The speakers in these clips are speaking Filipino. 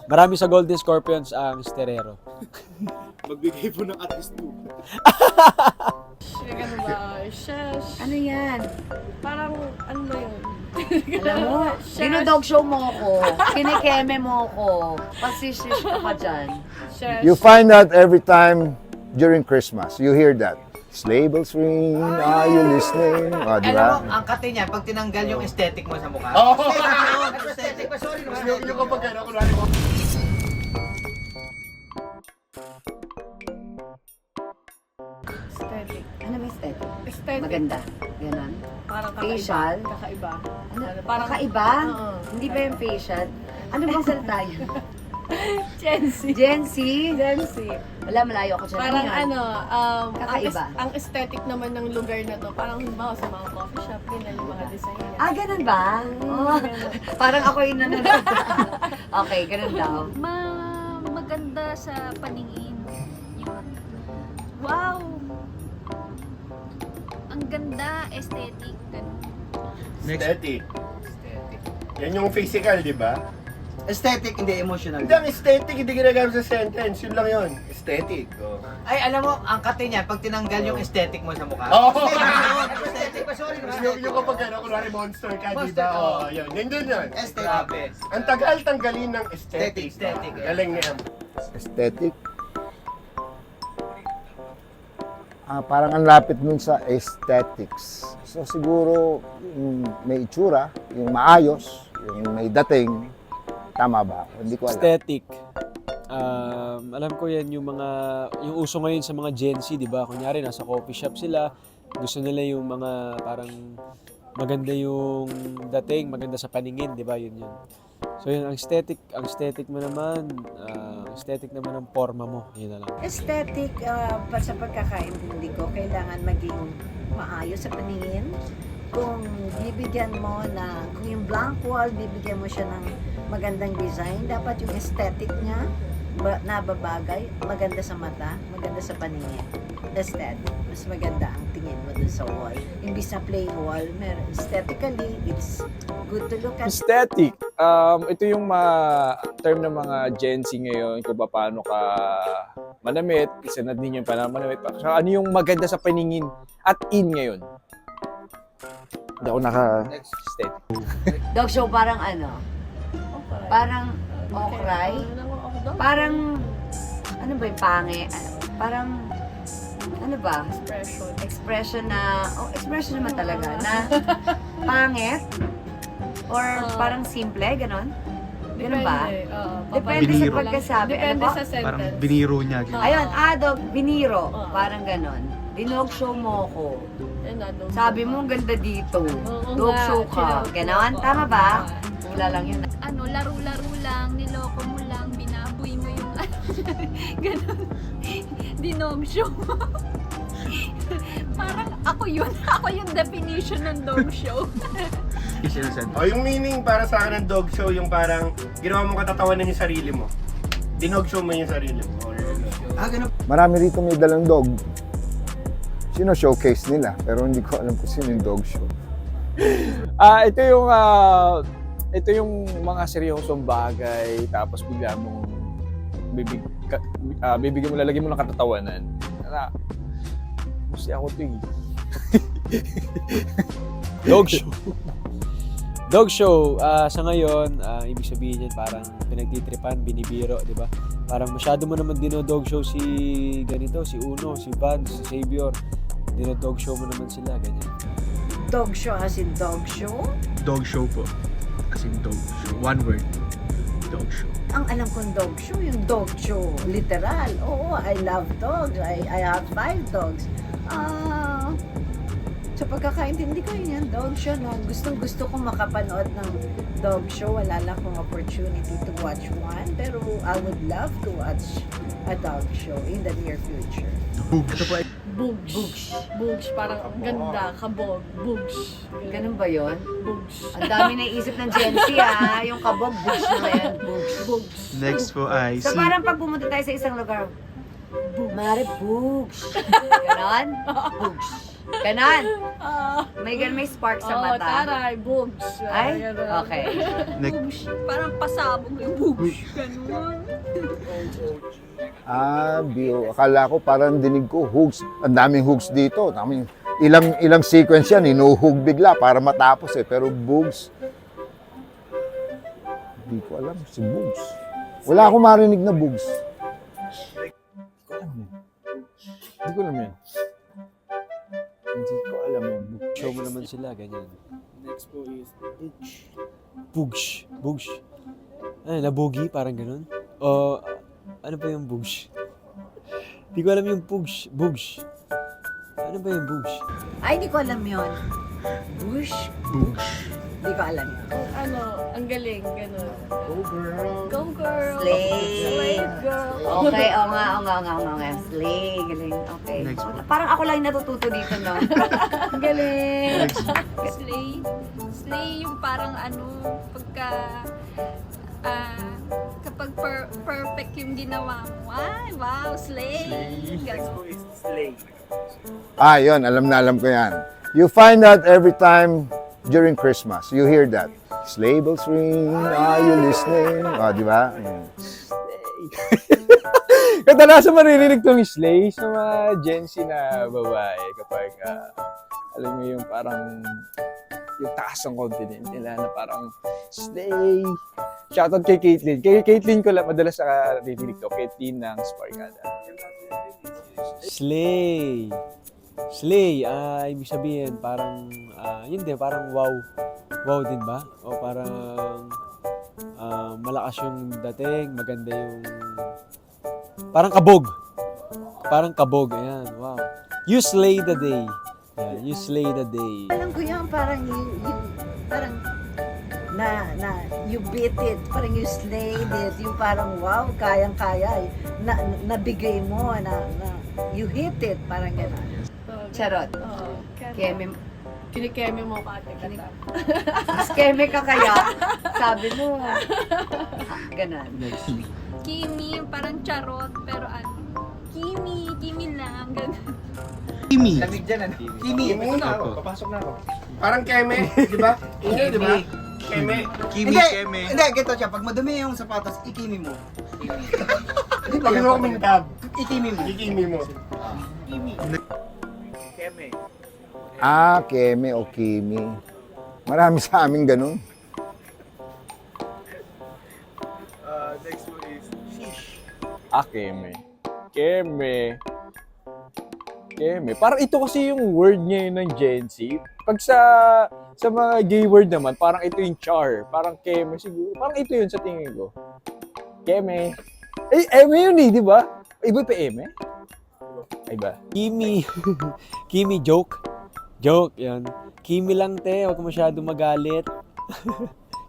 Marami sa Golden Scorpions ang sterero. Magbigay po ng at least 2. Ano ba? Shush. Ano yan? Parang, ano ba yun? Alam mo, dinodog show mo ko, kinikeme mo ko, pasishish ka pa dyan. Shush. You find that every time during Christmas. You hear that. Sleigh bells ring, are you listening? O, di ba? Alam mo, ang kate niya, pag tinanggal yung aesthetic mo sa mukha. Oo. Aesthetic pa, sorry. Yung kapag ano, kunwari mo. Aesthetic. Ano ba aesthetic? Aesthetic. Maganda. Ganon. Parang kakaiba. Facial? Kakaiba. Ano? Parang Kakaiba? Oo. Hindi ba yung facial? Ano bang salita yun? Gen Z. Gen Z? Gen Z. Wala, malayo ako dyan. Parang yan? ang Kakaiba. ang aesthetic naman ng lugar na to, parang halimbawa sa mga coffee shop, ganyan yung mga design niya. Ah, ganun ba? Oh, parang ako yung nanonood. Okay, ganun daw. Maganda sa paningin. Yun. Wow! Ang ganda, aesthetic. Ganun. Aesthetic. Yan yung physical, di ba? Aesthetic, hindi emotional. Hindi, ang aesthetic, hindi ginagamit sa sentence. Yun lang yun. Aesthetic. Oh. Ay, alam mo, ang kate niya, pag tinanggal yung aesthetic mo sa mukha. Oo. Aesthetic pa, sorry. Yung kapag ano, kunwari monster ka, di Monster, ba? oo. Oh, yun. Nandun yun. Grabe. Ang tagal tanggalin ng aesthetic. Aesthetic. Galing niya. Aesthetic. Parang ang lapit nun sa aesthetics. So siguro yung may itsura, yung maayos, yung may dating. Tama ba? Hindi ko alam. Aesthetic. Alam ko yan yung uso ngayon sa mga Gen Z, di ba? Kunyari, nasa coffee shop sila, gusto nila yung mga parang maganda yung dating, maganda sa paningin, di ba? Yun yun. So yun, ang aesthetic mo naman, aesthetic naman ang forma mo, yun na lang. Aesthetic, sa pagkakaintindi ko, kailangan maging maayos sa paningin. Kung bibigyan mo kung yung blank wall, bibigyan mo siya ng magandang design, dapat yung aesthetic niya, nababagay, maganda sa mata, maganda sa paningin. Aesthetic, mas maganda ang tingin mo dun sa wall. Imbis na plain wall, aesthetically, it's good to look at. Aesthetic. Ito yung term ng mga Gen Z ngayon kung paano ka manamit, isa na din yung paano manamit. So, ano yung maganda sa paningin at in ngayon? Hindi ako naka-aesthetic. Dog show parang ano? Okay. Parang okray? Parang, ano ba yung Parang, ano ba? Expression. Expression expression naman talaga, na pangit? Or parang simple, ganon? Ganon ba? Depende sa Biniro. pagkasabi. Depende Ano ba? sa sentence. Parang biniro niya. Ayun, dog, biniro. Parang ganon. Dinog show mo ko. Sabi mo, ang ganda dito. Oo Dog nga, show ka. chill. Ganon? Tama ba? Wala lang yun. Ano, laro-laro lang, niloko mo lang, binaboy mo yung ganun. Dinog show. Parang ako yung definition ng dog show. Yung meaning para sa akin ng dog show, yung parang ginawa mong katatawanan yung sarili mo. Dinog show mo yung sarili mo. Ganun. Marami rito may dalang dog. Sino showcase nila? Pero hindi ko alam kung sino yung dog show. Ito yung mga seryosong bagay tapos bigla mong bibigyan mo, lalagyan mo ng katatawanan. Kasi ako to eh. Dog show. Dog show, sa ngayon, ibig sabihin yan parang pinagtitripan, binibiro, di ba? Parang masyado mo naman dinodog show si ganito, si Uno, si Van, si Xavier. Dinodog show mo naman sila, ganyan. Dog show as in dog show? Dog show po. As in dog show. One word. Dog show. Ang alam kong dog show, yung dog show, literal. Oo, I love dogs. I have 5 dogs. Sa pagkakaintindi ko yun, dog show, no? Gusto kong makapanood ng dog show. Wala lang akong opportunity to watch one. Pero I would love to watch a dog show in the near future. Ito po ay Bugs. Bugs. Parang ang ganda. Kabog. Bugs. Ganun ba yun? Bugs. Ang dami naisip ng Gen Z, Yung kabog, bugs na yan. Bugs. next po ay So si parang pag pumunta tayo sa isang lugar, Mare, bugs. Ganon? Bugs. Ganon. Ah, May spark sa oh, mata. taray, boobs. Ay, Ganun. okay. Boobs. Parang pasabog yung boobs. Ganun. Bio. Akala ko parang dinig ko, hooks. Ang daming hooks dito. Ilang sequence yan, inuhug bigla para matapos eh. Pero Bugs, hindi ko alam si Bugs. Wala akong marinig na Bugs. Hindi ko alam yan. Hindi ko alam yan. Show mo naman sila, ganyan. Next po is Bugs. Bugs. Ano, nabugi? Parang ganun? O, ano ba yung bugs? Hindi ko alam yung bugs. Bugs. Ano ba yung bugs? Ay, di ko alam yun. Bush? Di ko alam yun. Ano, ang galing, ganun. Go Girl. Go girl! Slay. Slay girl! Okay, oo nga. Slay, galing. Okay. Next. Parang ako lang yung natututo dito, no? Ang galing. Slay. Slay yung parang ano, pagka kapag perfect yung ginawa mo. Ay, wow, slay. Ganun. Yun. Alam ko yan. You find that every time during Christmas. You hear that. Sleigh bells ring, are you listening? Di ba? Kadalasan maririnig tong slay sa mga Gen Z na babae kapag alam mo yung parang yung taas ng confidence nila na parang slay. Shoutout kay Caitlyn. Kay Caitlyn ko lang madalas naririnig to. Caitlyn ng Sparkada. Slay. Slay, ibig sabihin parang, yun din, parang wow. Wow din ba? O parang malakas yung dating, maganda yung, parang kabog. Parang kabog, ayan, wow. You slay the day. Yeah, you slay the day. Alam ko yun, parang parang you beat it, parang you slayed it, yung parang wow, kayang-kaya, nabigay mo, you hit it, parang gano'n. Charot. Oo. Keme. Kinikeme mo ka, ate kata. Mas keme ka kaya? Sabi mo. Ganon. Kimi, parang charot, pero ano, Kimi lang, ganun. Kimi. Lamig dyan, ano? Kimi. Kimi? Na ako. Papasok na ako. Parang keme, di ba? Hindi, di ba? Keme. Hindi, ganito siya. Pag madumi yung sapatos, ikimi mo. Pag mo kumintab, Ikimi mo. ikimi mo. Keme. Keme o Kimi. Marami sa amin ganun. Next one is Shish. Keme. Keme. Parang ito kasi yung word ngayon ng Gen Z. Pag sa mga gay word naman, parang ito yung char. Parang keme siguro. Parang ito yun sa tingin ko. Keme. Eme yun di ba? Iba pa eme? Iba. Kimi. Kimi, joke. Joke, yan. Kimi lang, te. Huwag ka masyado magalit.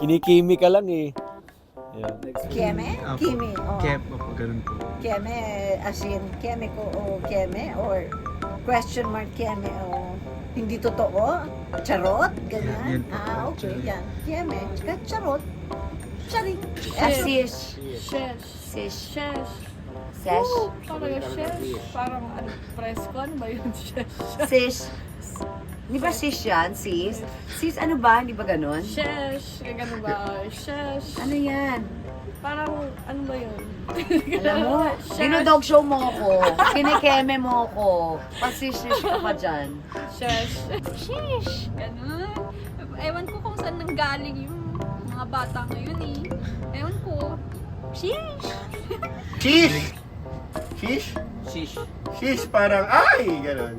Kinikimi ka lang, eh. Yan. Keme? Kimi. Oh. Kep. Opo, ganun po. Keme, as in, keme ko o keme, or question mark keme o hindi totoo? Charot? Ganyan? Okay, yan. Keme. Charot. Charing. Sish. Shesh. Sish. Shesh. Sesh. Parang shesh. Parang ano, presko, ano ba yun? Shesh. Sis. Di ba sis yan? Sis? Sis, ano ba? Hindi ba ganun? Shesh. Gano'n ba? Shesh. Ano yan? Parang, ano ba yun? Alam mo, dinodog show mo ako. Kinikeme mo ako. Pasisish ka pa dyan. Shesh. Sheesh! Ganun. Ewan ko kung saan nanggaling yung mga bata ngayon eh. Ewan ko. Sheesh! Shish! Shish? Shish. Shish, parang, ay! Ganon.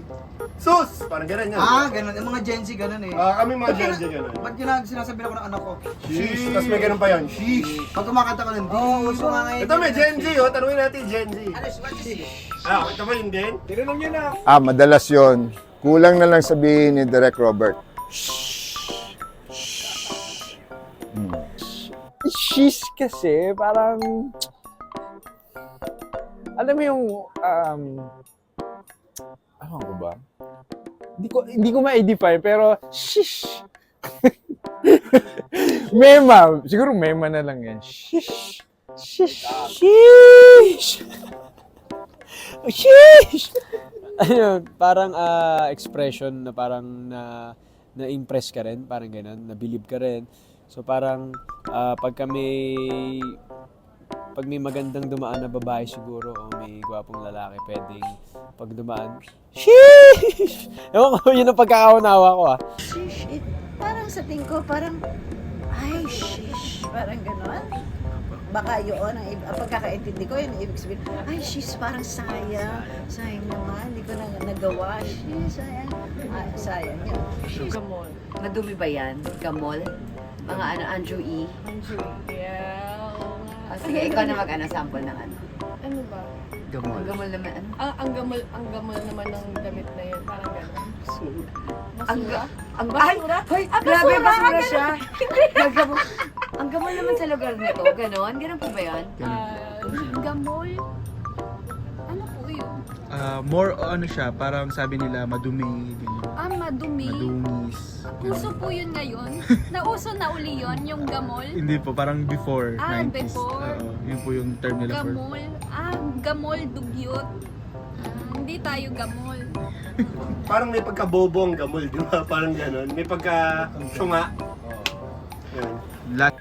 Sus! Parang ganon yun. Ganun. Yung mga Gen Z, ganun eh. Kami mga Gen Z ganon. Ba't sinasabi ako ng anak ko? Shish! Tapos may ganon pa yun. Shish! Pag kumakanta ko nun, gusto nga ngayon. Ito may Gen Z, oh. Tanungin natin Gen Z. What is shish? Ito ba yun din? Tinanong niyo na. Madalas yon. Kulang na lang sabihin ni Direk Robert. Shish kasi, parang alam mo yung ano ko ba? Hindi ko ma-define pero shish. Mema, siguro mema na lang yan. Shish. Shish. Sheesh! Sheesh! Ayun, parang expression na parang na-impress ka rin, parang gano'n, na-believe ka rin. So parang pag may magandang dumaan na babae siguro o may gwapong lalaki, pwedeng pag dumaan, sheesh! Ewan ko, yun ang pagkakaunawa ko Shish, parang sa tingin ko, parang, ay, shish, parang gano'n. Baka yun, ang pagkakaintindi ko, yun, ibig sabihin, ay, shish, parang sayang. Sayang naman, hindi ko na nagawa. Shish, sayang. Ay, sayang yun. Gamol. Madumi ba yan? Gamol? Mga Andrew E. Yeah. Oo nga. Sige, ikaw na sample ng ano. Ano ba? Ang gamol naman, ano? Ang gamol naman ng damit na yun. Parang gano'n. Ang Basura? ang Basura? Hoy, grabe basura siya. Ang gamol naman sa lugar nito, ganon? Ganon po ba yan? Gamol? Ano po yun? More ano siya, parang sabi nila madumi, Madumi. madungis. Uso po yun ngayon? Nauso na uli yun, yung gamol? Hindi po, parang before, 90s. Before. Oo, yun po yung term nila for. Gamol? Gamol, dugyot. Hindi tayo gamol. Parang may pagkabobo ang gamol, di ba? Parang gano'n. May pagka-syunga. Yan.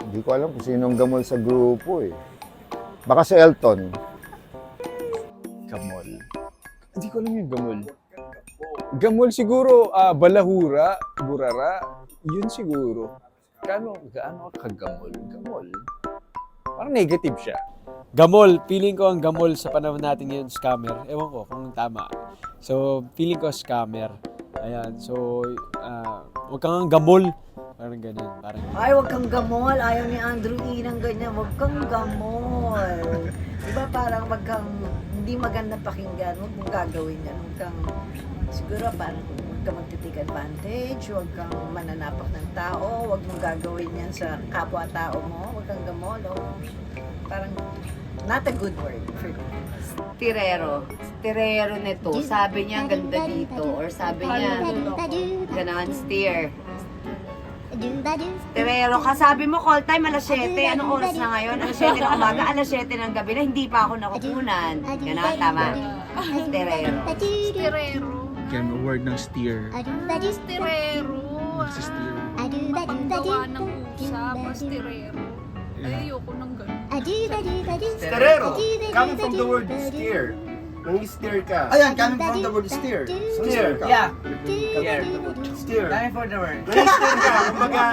Hindi ko alam kung sinong gamol sa grupo eh. Baka si Elton. Gamol. Hindi ko alam yung gamol. Gamol siguro, balahura, burara, yun siguro. Gaano kagamol? Gamol. Parang negative siya. Gamol, feeling ko ang gamol sa panahon natin ngayon, scammer. Ewan ko kung tama. So, feeling ko scammer. Ayan, so, huwag kang gamol. Parang ganun, parang Ay, wag kang gamol. Ayaw ni Andrew E. ng ganyan. Wag kang gamol. Diba parang wag kang, hindi maganda pakinggan. Wag mong gagawin yan. Wag kang, siguro parang wag kang magtitik advantage. Wag kang mananapak ng tao. Wag mong gagawin yan sa kapwa-tao mo. Wag kang gamol. O, parang, not a good word for me. Tirero nito. Sabi niya ang ganda dito. Or sabi niya, ganon, steer. Tirero ka. Sabi mo, call time, alas 7. Anong oras na ngayon? Alas 7 ng umaga, alas 7 ng gabi na hindi pa ako nakukunan. Ganon, tama. Tirero. Sterero. Kaya may word ng steer. Sterero. Steer. Mapanggawa ng usap. Sterero. Ay, ayoko ng ganun. Sterero. Coming from the word steer. Nang-steer ka. Ayan, coming from the word steer. Steer. Yeah. Steer. Coming from the word. Nang-steer ka. Kumbaga,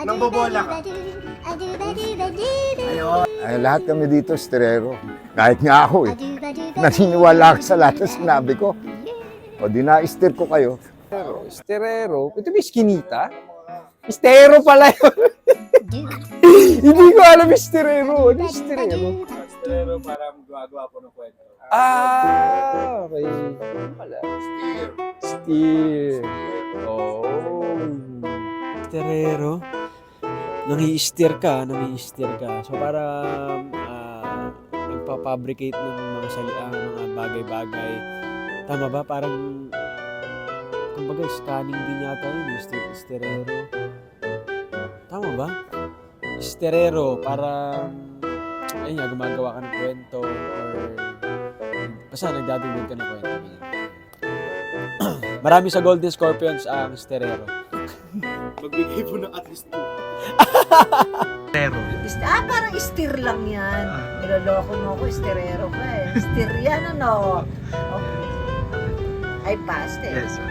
nang bobola ka. Ay, lahat kami dito, sterero. Kahit nga ako eh. Naniniwala ako sa lahat ng sinabi ko. O di na-steer ko kayo. Esterero. Ito ba iskinita? Estero pala yun. Hindi ko alam esterero. Ano esterero? Pero parang gumagawa po ng kwento. Okay. Ano pala? Steer. Oh. Esterero. Nangi-steer ka. So para nagpa-fabricate ng mga bagay-bagay. Tama ba? Parang kumbaga scanning din yata yun, esterero. Tama ba? Esterero, parang ayun nga, gumagawa ka ng kwento or basta nagdadagdag ka ng kwento. Ganyan. Marami sa Golden Scorpions ang esterero. Magbigay po ng at least 2. Parang steer lang yan. Niloloko mo ako, sterero ka eh. Steer yan, ano? Okay. I passed it. Yes.